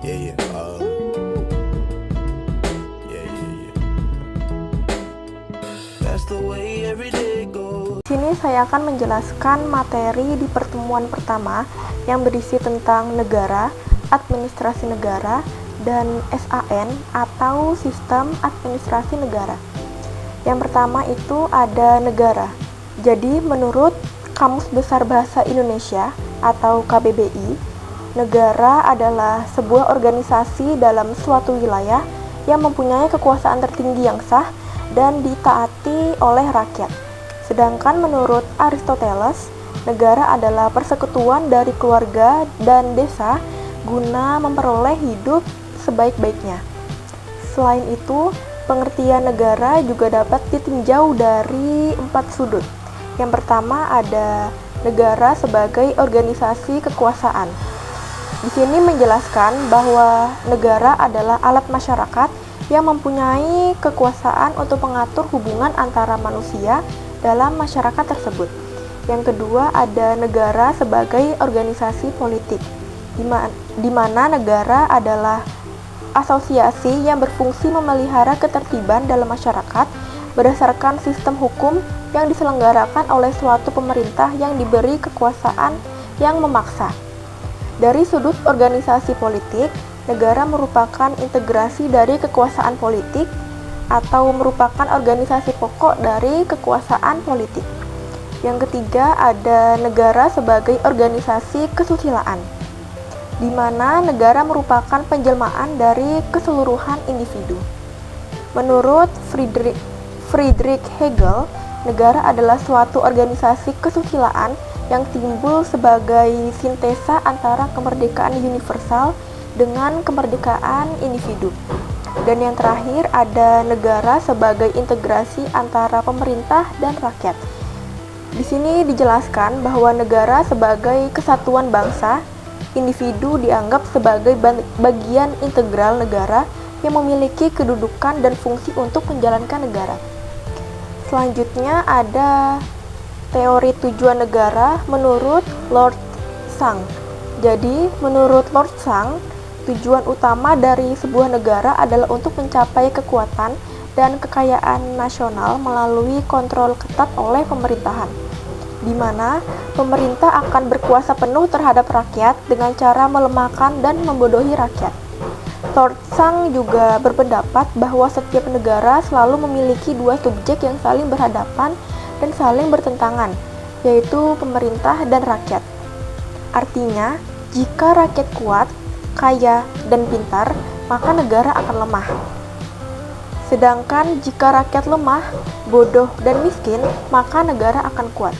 Yeah, yeah. Yeah, yeah, yeah. That's the way every day goes. Di sini saya akan menjelaskan materi di pertemuan pertama yang berisi tentang negara, administrasi negara, dan SAN atau sistem administrasi negara. Yang pertama itu ada negara. Jadi menurut Kamus Besar Bahasa Indonesia atau KBBI, negara adalah sebuah organisasi dalam suatu wilayah yang mempunyai kekuasaan tertinggi yang sah dan ditaati oleh rakyat. Sedangkan menurut Aristoteles, negara adalah persekutuan dari keluarga dan desa guna memperoleh hidup sebaik-baiknya. Selain itu, pengertian negara juga dapat ditinjau dari 4 sudut. Yang pertama ada negara sebagai organisasi kekuasaan. Di sini menjelaskan bahwa negara adalah alat masyarakat yang mempunyai kekuasaan untuk mengatur hubungan antara manusia dalam masyarakat tersebut. Yang kedua ada negara sebagai organisasi politik, di mana negara adalah asosiasi yang berfungsi memelihara ketertiban dalam masyarakat berdasarkan sistem hukum yang diselenggarakan oleh suatu pemerintah yang diberi kekuasaan yang memaksa. Dari sudut organisasi politik, negara merupakan integrasi dari kekuasaan politik atau merupakan organisasi pokok dari kekuasaan politik. Yang ketiga ada negara sebagai organisasi kesusilaan, di mana negara merupakan penjelmaan dari keseluruhan individu. Menurut Friedrich Hegel, negara adalah suatu organisasi kesusilaan yang timbul sebagai sintesa antara kemerdekaan universal dengan kemerdekaan individu. Dan yang terakhir ada negara sebagai integrasi antara pemerintah dan rakyat. Di sini dijelaskan bahwa negara sebagai kesatuan bangsa, individu dianggap sebagai bagian integral negara yang memiliki kedudukan dan fungsi untuk menjalankan negara. Selanjutnya ada teori tujuan negara menurut Lord Sang. Jadi, menurut Lord Sang, tujuan utama dari sebuah negara adalah untuk mencapai kekuatan dan kekayaan nasional melalui kontrol ketat oleh pemerintahan, di mana pemerintah akan berkuasa penuh terhadap rakyat dengan cara melemahkan dan membodohi rakyat. Lord Sang juga berpendapat bahwa setiap negara selalu memiliki dua subjek yang saling berhadapan dan saling bertentangan, yaitu pemerintah dan rakyat. Artinya, jika rakyat kuat, kaya, dan pintar, maka negara akan lemah. Sedangkan jika rakyat lemah, bodoh, dan miskin, maka negara akan kuat.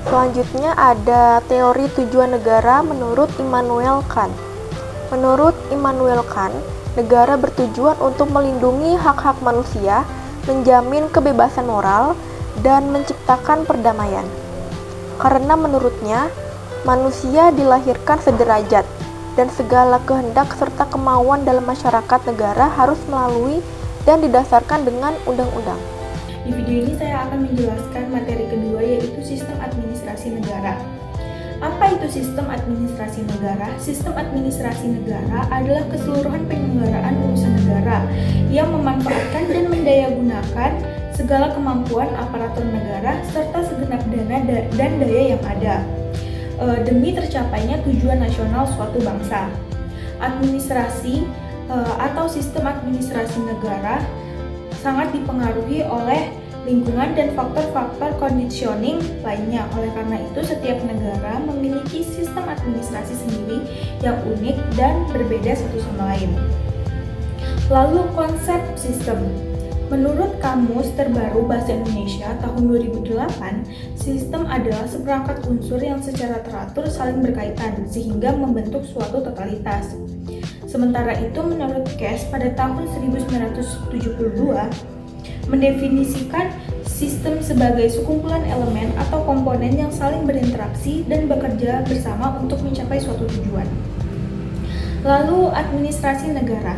Selanjutnya ada teori tujuan negara menurut Immanuel Kant. Menurut Immanuel Kant, negara bertujuan untuk melindungi hak-hak manusia, menjamin kebebasan moral, dan menciptakan perdamaian. Karena menurutnya, manusia dilahirkan sederajat, dan segala kehendak serta kemauan dalam masyarakat negara harus melalui dan didasarkan dengan undang-undang. Di video ini saya akan menjelaskan materi kedua, yaitu sistem administrasi negara. Apa itu sistem administrasi negara? Sistem administrasi negara adalah keseluruhan penyelenggaraan urusan negara yang memanfaatkan dan mendayagunakan segala kemampuan aparatur negara serta segenap dana dan daya yang ada demi tercapainya tujuan nasional suatu bangsa. Administrasi atau sistem administrasi negara sangat dipengaruhi oleh lingkungan dan faktor-faktor conditioning lainnya. Oleh karena itu, setiap negara memiliki sistem administrasi sendiri yang unik dan berbeda satu sama lain. Lalu konsep sistem. Menurut Kamus Terbaru Bahasa Indonesia tahun 2008, sistem adalah seperangkat unsur yang secara teratur saling berkaitan sehingga membentuk suatu totalitas. Sementara itu, menurut Cass pada tahun 1972, mendefinisikan sistem sebagai sekumpulan elemen atau komponen yang saling berinteraksi dan bekerja bersama untuk mencapai suatu tujuan. Lalu administrasi negara.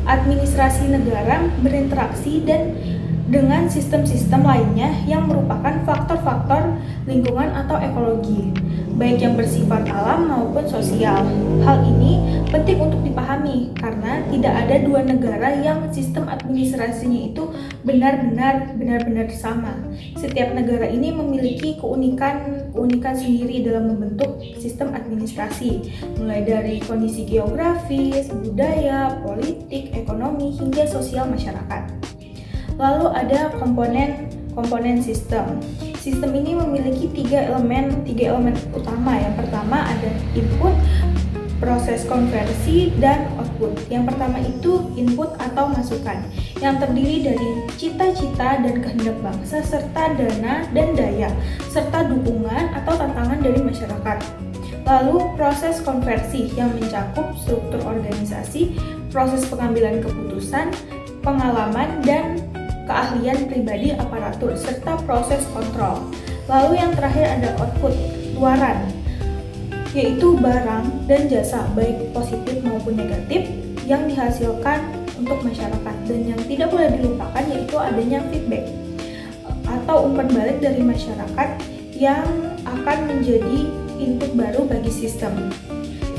Administrasi negara berinteraksi dan dengan sistem-sistem lainnya yang merupakan faktor-faktor lingkungan atau ekologi, baik yang bersifat alam maupun sosial. Hal ini penting untuk dipahami karena tidak ada dua negara yang sistem administrasinya itu benar-benar sama. Setiap negara ini memiliki keunikan sendiri dalam membentuk sistem administrasi, mulai dari kondisi geografis, budaya, politik, ekonomi, hingga sosial masyarakat. Lalu ada komponen sistem. Sistem ini memiliki tiga elemen utama. Yang pertama ada input, proses konversi, dan output. Yang pertama itu input atau masukan, yang terdiri dari cita-cita dan kehendak bangsa, serta dana dan daya, serta dukungan atau tantangan dari masyarakat. Lalu proses konversi yang mencakup struktur organisasi, proses pengambilan keputusan, pengalaman, dan keahlian pribadi aparatur, serta proses kontrol. Lalu yang terakhir ada output, luaran, yaitu barang dan jasa, baik positif maupun negatif, yang dihasilkan untuk masyarakat. Dan yang tidak boleh dilupakan yaitu adanya feedback atau umpan balik dari masyarakat yang akan menjadi input baru bagi sistem.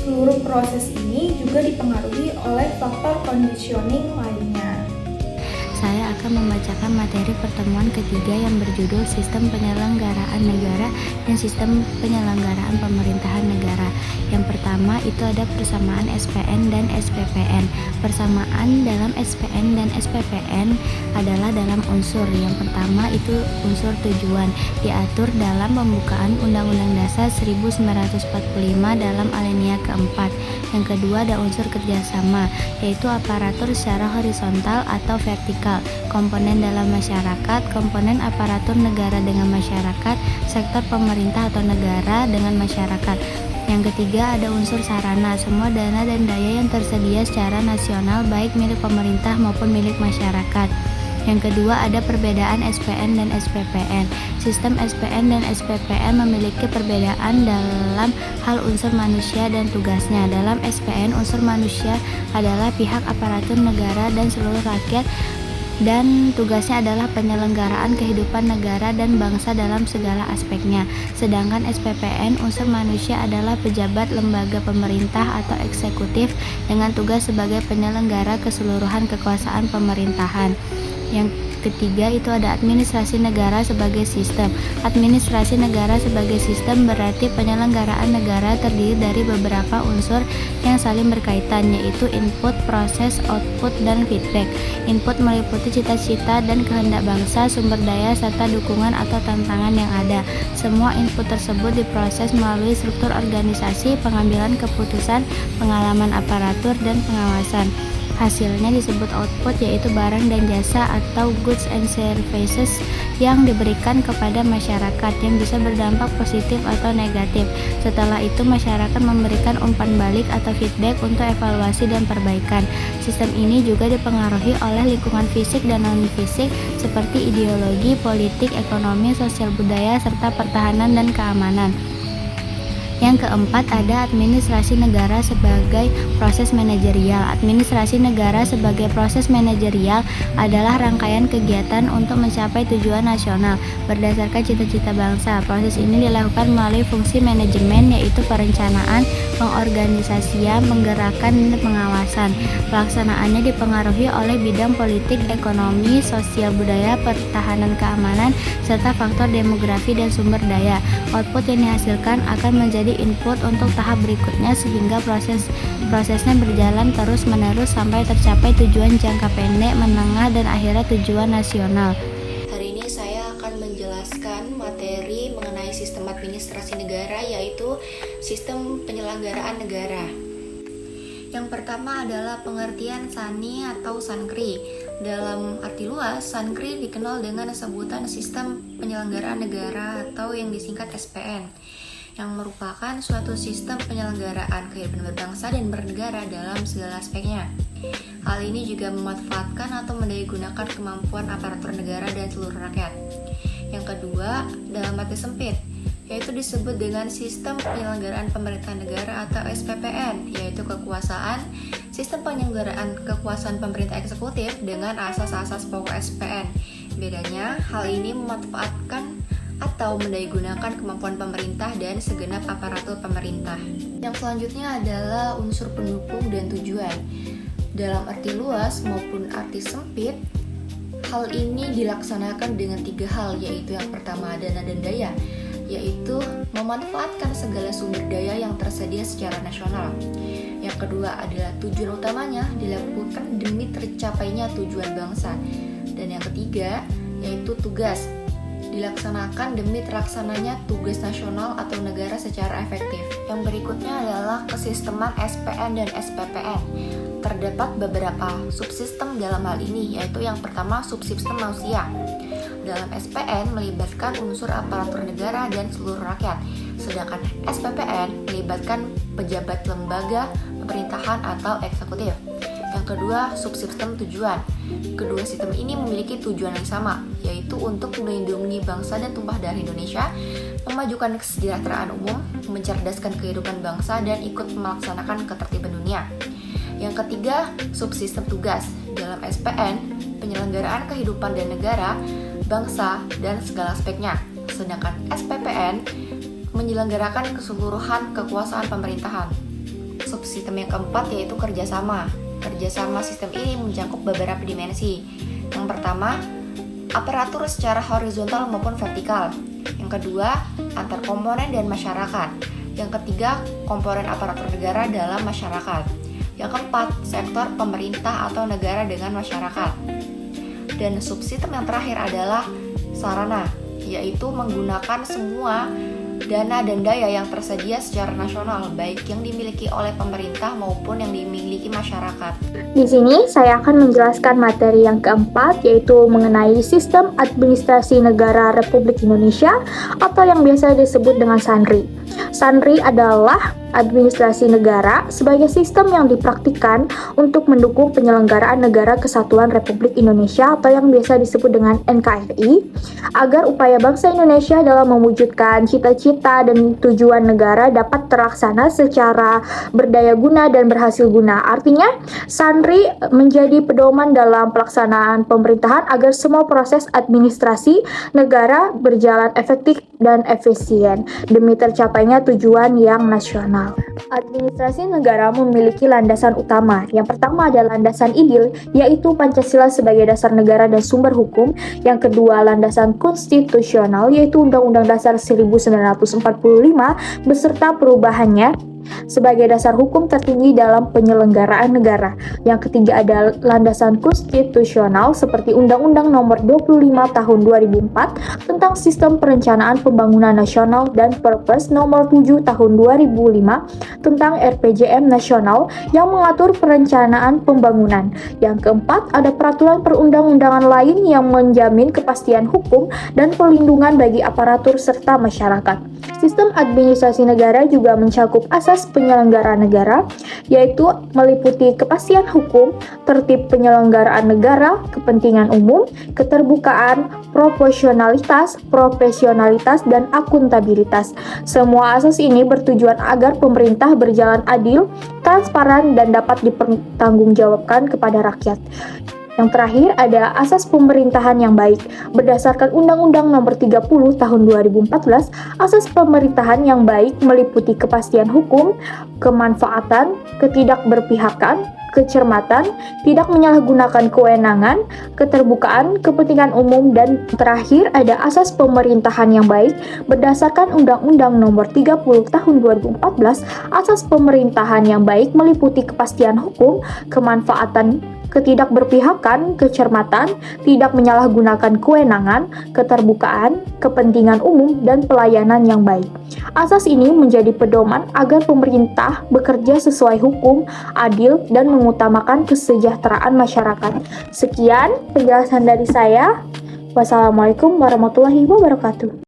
Seluruh proses ini juga dipengaruhi oleh faktor conditioning lainnya. Saya akan membacakan materi pertemuan ketiga yang berjudul Sistem Penyelenggaraan Negara dan Sistem Penyelenggaraan Pemerintahan Negara. Yang pertama itu ada persamaan SPN dan SPPN. Persamaan dalam SPN dan SPPN adalah dalam unsur. Yang pertama itu unsur tujuan, diatur dalam pembukaan Undang-Undang Dasar 1945 dalam alinea keempat. Yang kedua ada unsur kerjasama, yaitu aparatur secara horizontal atau vertikal, komponen dalam masyarakat, komponen aparatur negara dengan masyarakat, sektor pemerintah atau negara dengan masyarakat. Yang ketiga ada unsur sarana, semua dana dan daya yang tersedia secara nasional baik milik pemerintah maupun milik masyarakat. Yang kedua ada perbedaan SPN dan SPPN. Sistem SPN dan SPPN memiliki perbedaan dalam hal unsur manusia dan tugasnya. Dalam SPN unsur manusia adalah pihak aparatur negara dan seluruh rakyat, dan tugasnya adalah penyelenggaraan kehidupan negara dan bangsa dalam segala aspeknya. Sedangkan SPPN unsur manusia adalah pejabat lembaga pemerintah atau eksekutif dengan tugas sebagai penyelenggara keseluruhan kekuasaan pemerintahan. Yang ketiga itu ada administrasi negara sebagai sistem. Administrasi negara sebagai sistem berarti penyelenggaraan negara terdiri dari beberapa unsur yang saling berkaitan, yaitu input, proses, output, dan feedback. Input meliputi cita-cita dan kehendak bangsa, sumber daya, serta dukungan atau tantangan yang ada. Semua input tersebut diproses melalui struktur organisasi, pengambilan keputusan, pengalaman aparatur, dan pengawasan. Hasilnya disebut output, yaitu barang dan jasa atau goods and services yang diberikan kepada masyarakat yang bisa berdampak positif atau negatif. Setelah itu masyarakat memberikan umpan balik atau feedback untuk evaluasi dan perbaikan. Sistem ini juga dipengaruhi oleh lingkungan fisik dan non-fisik seperti ideologi, politik, ekonomi, sosial budaya, serta pertahanan dan keamanan. Yang keempat ada administrasi negara sebagai proses manajerial. Administrasi negara sebagai proses manajerial adalah rangkaian kegiatan untuk mencapai tujuan nasional berdasarkan cita-cita bangsa. Proses ini dilakukan melalui fungsi manajemen, yaitu perencanaan, pengorganisasian, menggerakkan, dan pengawasan. Pelaksanaannya dipengaruhi oleh bidang politik, ekonomi, sosial budaya, pertahanan keamanan, serta faktor demografi dan sumber daya. Output yang dihasilkan akan menjadi input untuk tahap berikutnya sehingga prosesnya berjalan terus-menerus sampai tercapai tujuan jangka pendek, menengah, dan akhirnya tujuan nasional. Hari ini saya akan menjelaskan materi mengenai sistem administrasi negara, yaitu sistem penyelenggaraan negara. Yang pertama adalah pengertian SANI atau SANKRI. Dalam arti luas, SANKRI dikenal dengan sebutan Sistem Penyelenggaraan Negara atau yang disingkat SPN, yang merupakan suatu sistem penyelenggaraan kehidupan berbangsa dan bernegara dalam segala aspeknya. Hal ini juga memanfaatkan atau mendayagunakan kemampuan aparatur negara dan seluruh rakyat. Yang kedua, dalam arti sempit, yaitu disebut dengan Sistem Penyelenggaraan Pemerintahan Negara atau SPPN, yaitu sistem penyelenggaraan kekuasaan pemerintah eksekutif dengan asas-asas pokok SPN, Bedanya, hal ini memanfaatkan atau mendayagunakan kemampuan pemerintah dan segenap aparatur pemerintah. Yang selanjutnya adalah unsur pendukung dan tujuan. Dalam arti luas maupun arti sempit, hal ini dilaksanakan dengan 3 hal, yaitu yang pertama dana dan daya, yaitu memanfaatkan segala sumber daya yang tersedia secara nasional. Yang kedua adalah tujuan utamanya dilakukan demi tercapainya tujuan bangsa. Dan yang ketiga yaitu tugas, dilaksanakan demi terlaksananya tugas nasional atau negara secara efektif. Yang berikutnya adalah kesisteman SPN dan SPPN. Terdapat beberapa subsistem dalam hal ini, yaitu yang pertama subsistem manusia. Dalam SPN melibatkan unsur aparatur negara dan seluruh rakyat, sedangkan SPPN melibatkan pejabat lembaga pemerintahan atau eksekutif. Yang kedua, subsistem tujuan. Kedua sistem ini memiliki tujuan yang sama, yaitu untuk melindungi bangsa dan tumpah darah Indonesia, memajukan kesejahteraan umum, mencerdaskan kehidupan bangsa, dan ikut melaksanakan ketertiban dunia. Yang ketiga, subsistem tugas. Dalam SPN, penyelenggaraan kehidupan dan negara, bangsa, dan segala aspeknya. Sedangkan SPPN menyelenggarakan keseluruhan kekuasaan pemerintahan. Subsistem yang keempat yaitu kerjasama. Kerjasama sistem ini mencakup beberapa dimensi. Yang pertama, aparatur secara horizontal maupun vertikal. Yang kedua, antar komponen dan masyarakat. Yang ketiga, komponen aparatur negara dalam masyarakat. Yang keempat, sektor pemerintah atau negara dengan masyarakat. Dan subsistem yang terakhir adalah sarana, yaitu menggunakan semua dana dan daya yang tersedia secara nasional, baik yang dimiliki oleh pemerintah maupun yang dimiliki masyarakat. Di sini saya akan menjelaskan materi yang keempat, yaitu mengenai Sistem Administrasi Negara Republik Indonesia atau yang biasa disebut dengan SANRI. SANRI adalah administrasi negara sebagai sistem yang dipraktikkan untuk mendukung penyelenggaraan Negara Kesatuan Republik Indonesia atau yang biasa disebut dengan NKRI, agar upaya bangsa Indonesia dalam mewujudkan cita-cita dan tujuan negara dapat terlaksana secara berdaya guna dan berhasil guna. Artinya, SANRI menjadi pedoman dalam pelaksanaan pemerintahan agar semua proses administrasi negara berjalan efektif dan efisien demi tercapainya tujuan yang nasional. Administrasi negara memiliki landasan utama. Yang pertama adalah landasan ideal, yaitu Pancasila sebagai dasar negara dan sumber hukum. Yang kedua, landasan konstitusional, yaitu Undang-Undang Dasar 1945 beserta perubahannya sebagai dasar hukum tertinggi dalam penyelenggaraan negara. Yang ketiga ada landasan konstitusional seperti Undang-Undang Nomor 25 Tahun 2004 tentang Sistem Perencanaan Pembangunan Nasional dan Perpres Nomor 7 Tahun 2005 tentang RPJM Nasional yang mengatur perencanaan pembangunan. Yang keempat ada peraturan perundang-undangan lain yang menjamin kepastian hukum dan perlindungan bagi aparatur serta masyarakat. Sistem administrasi negara juga mencakup asas penyelenggaraan negara, yaitu meliputi kepastian hukum, tertib penyelenggaraan negara, kepentingan umum, keterbukaan, proporsionalitas, profesionalitas, dan akuntabilitas. Semua asas ini bertujuan agar pemerintah berjalan adil, transparan, dan dapat dipertanggungjawabkan kepada rakyat. Yang terakhir ada asas pemerintahan yang baik. Berdasarkan Undang-Undang Nomor 30 Tahun 2014, asas pemerintahan yang baik meliputi kepastian hukum, kemanfaatan, ketidakberpihakan, kecermatan, tidak menyalahgunakan kewenangan, keterbukaan, kepentingan umum, dan terakhir ada asas pemerintahan yang baik. Berdasarkan Undang-Undang Nomor 30 Tahun 2014, asas pemerintahan yang baik meliputi kepastian hukum, kemanfaatan, ketidakberpihakan, kecermatan, tidak menyalahgunakan kewenangan, keterbukaan, kepentingan umum, dan pelayanan yang baik. Asas ini menjadi pedoman agar pemerintah bekerja sesuai hukum, adil, dan mengutamakan kesejahteraan masyarakat. Sekian penjelasan dari saya. Wassalamualaikum warahmatullahi wabarakatuh.